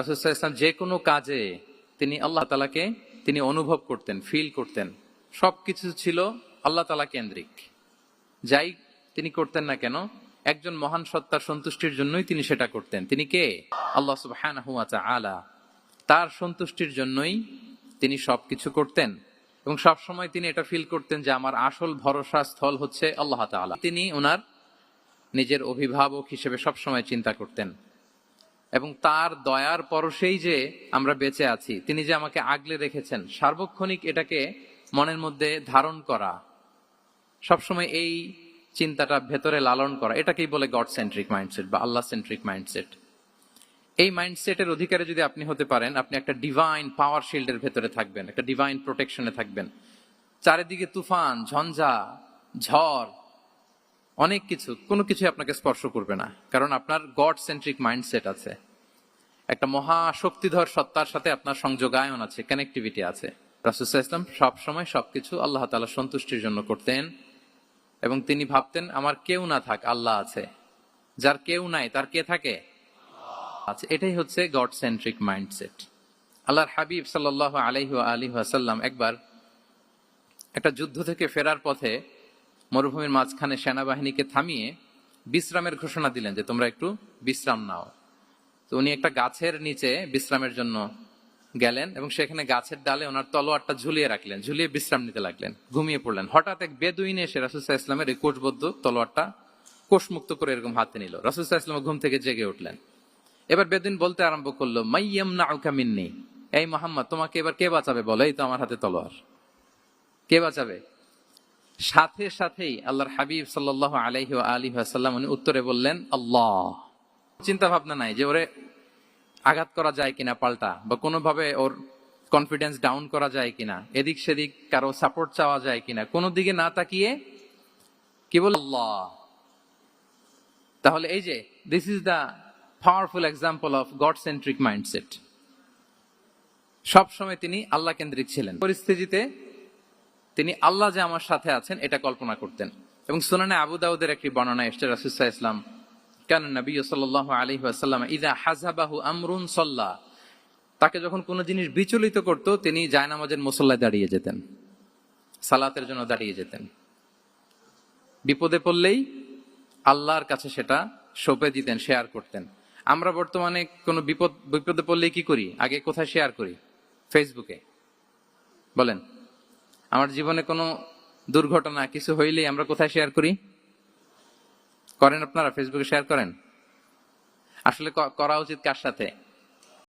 রাসূল সাল্লাল্লাহু আলাইহি ওয়াসাল্লাম যে কোনো কাজে তিনি আল্লাহ তাআলাকে তিনি অনুভব করতেন, ফিল করতেন। সবকিছু ছিল আল্লাহ তাআলা কেন্দ্রিক। যাই তিনি করতেন না কেন, একজন মহান সত্তার সন্তুষ্টির জন্যই তিনি সেটা করতেন। তিনি কে? আল্লাহ সুবহানাহু ওয়া তাআলা। তার সন্তুষ্টির জন্যই তিনি সবকিছু করতেন এবং সবসময় তিনি এটা ফিল করতেন যে আমার আসল ভরসা স্থল হচ্ছে আল্লাহ তাআলা। তিনি ওনার নিজের অভিভাবক হিসেবে সবসময় চিন্তা করতেন এবং তার দয়ার পরশেই যে আমরা বেঁচে আছি, তিনি যে আমাকে আগলে রেখেছেন, সার্বক্ষণিক এটাকে মনের মধ্যে ধারণ করা, সবসময় এই চিন্তাটা ভেতরে লালন করা, এটাকেই বলে গড সেন্ট্রিক মাইন্ডসেট বা আল্লাহ সেন্ট্রিক মাইন্ডসেট। এই মাইন্ডসেটের অধিকারী যদি আপনি হতে পারেন, আপনি একটা ডিভাইন পাওয়ার শিল্ডের ভেতরে থাকবেন, একটা ডিভাইন প্রোটেকশনে থাকবেন। চারিদিকে তুফান, ঝঞ্ঝা, ঝড়, অনেক কিছু, কোনো কিছু আপনাকে স্পর্শ করবে না, কারণ আপনার গড সেন্ট্রিক মাইন্ডসেট আছে। একটা মহা শক্তিধর সত্তার সাথে আপনার সংযোগায়ন আছে, কানেক্টিভিটি আছে। রাসূল সাল্লাল্লাহু আলাইহি ওয়াসাল্লাম সবসময় সবকিছু আল্লাহ তাআলার সন্তুষ্টির জন্য করতেন এবং তিনি ভাবতেন আমার কেউ না থাক, আল্লাহ আছে। যার কেউ নাই তার কে থাকে? আছে। এটাই হচ্ছে গড সেন্ট্রিক মাইন্ডসেট। আল্লাহর হাবিব সাল্লাল্লাহু আলাইহি ওয়া আলিহি ওয়াসাল্লাম একবার একটা যুদ্ধ থেকে ফেরার পথে মরুভূমির মাঝখানে সেনাবাহিনীকে থামিয়ে বিশ্রামের ঘোষণা দিলেন যে তোমরা একটু বিশ্রাম নাও। তো উনি একটা গাছের নিচে বিশ্রামের জন্য গেলেন এবং সেখানে গাছের ডালে ওনার তলোয়ারটা ঝুলিয়ে রাখলেন, ঝুলিয়ে বিশ্রাম নিতে লাগলেন, ঘুমিয়ে পড়লেন। হঠাৎ এক বেদুইন এসে রাসূল সাল্লাল্লাহু আলাইহি ওয়াসাল্লামের এই কোষবদ্ধ তলোয়ারটা কোষমুক্ত করে এরকম হাতে নিল। রাসূল সাল্লাল্লাহু আলাইহি ওয়াসাল্লাম ঘুম থেকে জেগে উঠলেন। এবার বেদুইন বলতে আরম্ভ করলো, মাইয়ামনাউকা মিন্নি, এই মুহাম্মদ তোমাকে এবার কে বাঁচাবে বলো, এই তো আমার হাতে তলোয়ার, কে বাঁচাবে? সাথে সাথেই আল্লাহর হাবিব সাল্লাল্লাহু আলাইহি ওয়া আলিহি ওয়াসাল্লাম উনি উত্তরে বললেন আল্লাহ। চিন্তা ভাবনা নাই যে ওরে আঘাত করা যায় কিনা পাল্টা, বা কোনোভাবে ওর কনফিডেন্স ডাউন করা যায় কিনা, এদিক সেদিক কারো সাপোর্ট চাওয়া যায় কিনা, কোনো দিকে না তাকিয়ে কি বল আল্লাহ। তাহলে এই যে this is the powerful example of god centric mindset. সবসময় তিনি আল্লাহ কেন্দ্রিক ছিলেন। পরিস্থিতিতে তিনি আল্লাহ যে আমার সাথে আছেন এটা কল্পনা করতেন। এবং সুনানে আবু দাউদের একটি বর্ণনা এসেছে, রাসূল সাল্লাল্লাহু আলাইহি ওয়াসাল্লাম কান নবী সাল্লাল্লাহু আলাইহি ওয়াসাল্লাম ইযা হাযাবাহু আমরুন সাল্লা, তাকে যখন কোনো জিনিস বিচলিত করত তিনি জায়নামাজের মুসল্লায় দাঁড়িয়ে যেতেন, সালাতের জন্য দাঁড়িয়ে যেতেন। বিপদে পড়লেই আল্লাহর কাছে সেটা সঁপে দিতেন, শেয়ার করতেন। আমরা বর্তমানে কোনো বিপদে পড়লেই কি করি? আগে কোথায় শেয়ার করি? ফেসবুকে। বলেন, আমার জীবনে কোনো দুর্ঘটনা কিছু হইলেই আমরা কোথায় শেয়ার করি? করেন আপনারা? ফেসবুকে শেয়ার করেন? আসলে করা উচিত কার সাথে?